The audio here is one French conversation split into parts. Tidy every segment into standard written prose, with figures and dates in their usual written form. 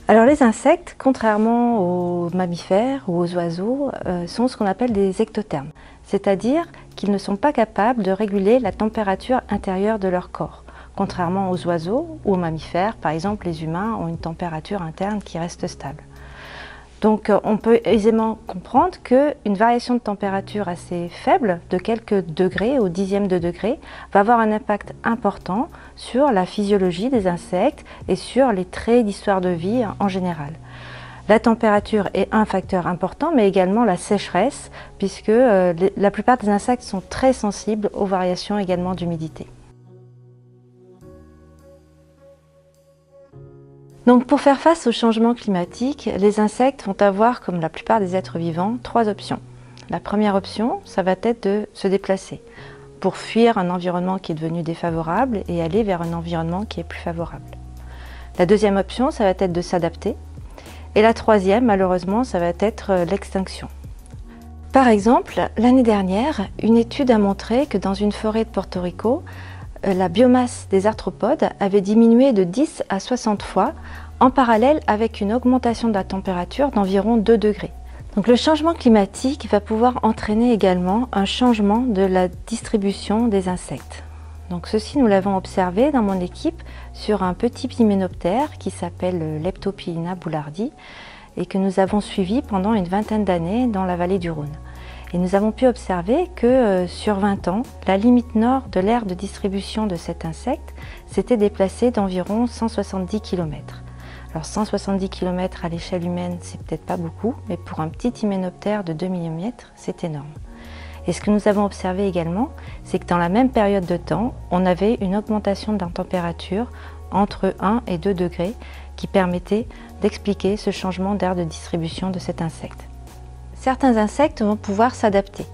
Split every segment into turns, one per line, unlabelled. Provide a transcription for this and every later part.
Alors les insectes, contrairement aux mammifères ou aux oiseaux, sont ce qu'on appelle des ectothermes, c'est-à-dire qu'ils ne sont pas capables de réguler la température intérieure de leur corps. Contrairement aux oiseaux ou aux mammifères, par exemple les humains ont une température interne qui reste stable. Donc on peut aisément comprendre qu'une variation de température assez faible, de quelques degrés au dixième de degré, va avoir un impact important sur la physiologie des insectes et sur les traits d'histoire de vie en général. La température est un facteur important, mais également la sécheresse, puisque la plupart des insectes sont très sensibles aux variations également d'humidité. Donc pour faire face au changement climatique, les insectes vont avoir, comme la plupart des êtres vivants, trois options. La première option, ça va être de se déplacer pour fuir un environnement qui est devenu défavorable et aller vers un environnement qui est plus favorable. La deuxième option, ça va être de s'adapter. Et la troisième, malheureusement, ça va être l'extinction. Par exemple, l'année dernière, une étude a montré que dans une forêt de Porto Rico, la biomasse des arthropodes avait diminué de 10 à 60 fois, en parallèle avec une augmentation de la température d'environ 2 degrés. Donc le changement climatique va pouvoir entraîner également un changement de la distribution des insectes. Donc ceci, nous l'avons observé dans mon équipe sur un petit hyménoptère qui s'appelle Leptopiina boulardi et que nous avons suivi pendant une vingtaine d'années dans la vallée du Rhône. Et nous avons pu observer que sur 20 ans, la limite nord de l'aire de distribution de cet insecte s'était déplacée d'environ 170 km. Alors 170 km à l'échelle humaine, c'est peut-être pas beaucoup, mais pour un petit hyménoptère de 2 mm, c'est énorme. Et ce que nous avons observé également, c'est que dans la même période de temps, on avait une augmentation de la température entre 1 et 2 degrés qui permettait d'expliquer ce changement d'aire de distribution de cet insecte. Certains insectes vont pouvoir s'adapter.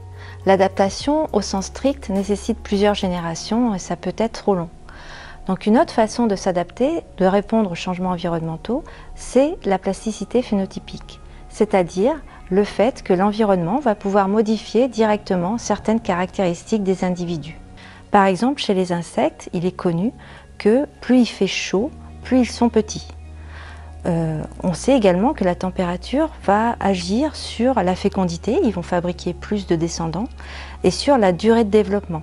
L'adaptation, au sens strict, nécessite plusieurs générations et ça peut être trop long. Donc une autre façon de s'adapter, de répondre aux changements environnementaux, c'est la plasticité phénotypique, c'est-à-dire le fait que l'environnement va pouvoir modifier directement certaines caractéristiques des individus. Par exemple, chez les insectes, il est connu que plus il fait chaud, plus ils sont petits. On sait également que la température va agir sur la fécondité, ils vont fabriquer plus de descendants, et sur la durée de développement.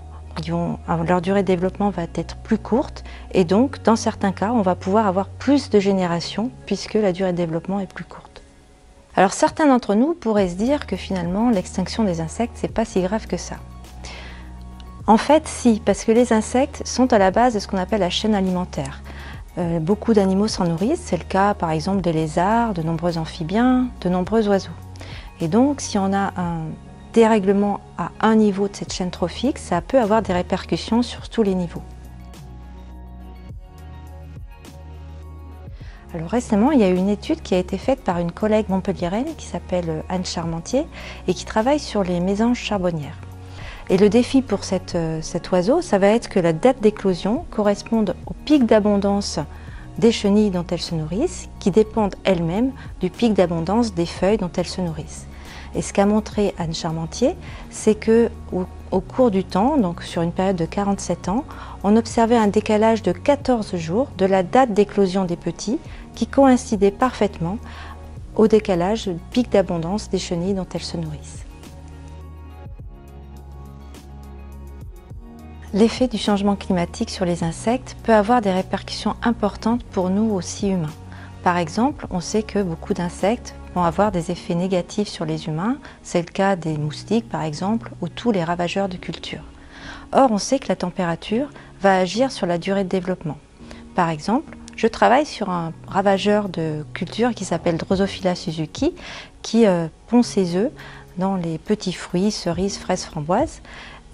Leur durée de développement va être plus courte, et donc dans certains cas, on va pouvoir avoir plus de générations puisque la durée de développement est plus courte. Alors certains d'entre nous pourraient se dire que finalement l'extinction des insectes, c'est pas si grave que ça. En fait, si, parce que les insectes sont à la base de ce qu'on appelle la chaîne alimentaire. Beaucoup d'animaux s'en nourrissent, c'est le cas par exemple des lézards, de nombreux amphibiens, de nombreux oiseaux. Et donc si on a un dérèglement à un niveau de cette chaîne trophique, ça peut avoir des répercussions sur tous les niveaux. Alors récemment, il y a eu une étude qui a été faite par une collègue montpelliéraine qui s'appelle Anne Charmentier et qui travaille sur les mésanges charbonnières. Et le défi pour cet oiseau, ça va être que la date d'éclosion corresponde au pic d'abondance des chenilles dont elles se nourrissent, qui dépendent elles-mêmes du pic d'abondance des feuilles dont elles se nourrissent. Et ce qu'a montré Anne Charmentier, c'est qu'au cours du temps, donc sur une période de 47 ans, on observait un décalage de 14 jours de la date d'éclosion des petits qui coïncidait parfaitement au décalage du pic d'abondance des chenilles dont elles se nourrissent. L'effet du changement climatique sur les insectes peut avoir des répercussions importantes pour nous aussi humains. Par exemple, on sait que beaucoup d'insectes vont avoir des effets négatifs sur les humains, c'est le cas des moustiques par exemple, ou tous les ravageurs de culture. Or, on sait que la température va agir sur la durée de développement. Par exemple, je travaille sur un ravageur de culture qui s'appelle Drosophila suzuki, qui pond ses œufs dans les petits fruits, cerises, fraises, framboises,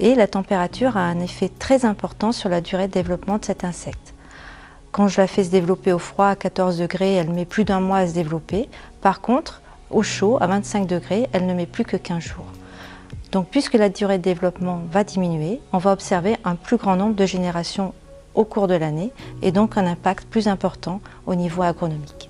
et la température a un effet très important sur la durée de développement de cet insecte. Quand je la fais se développer au froid à 14 degrés, elle met plus d'1 mois à se développer. Par contre, au chaud, à 25 degrés, elle ne met plus que 15 jours. Donc puisque la durée de développement va diminuer, on va observer un plus grand nombre de générations au cours de l'année et donc un impact plus important au niveau agronomique.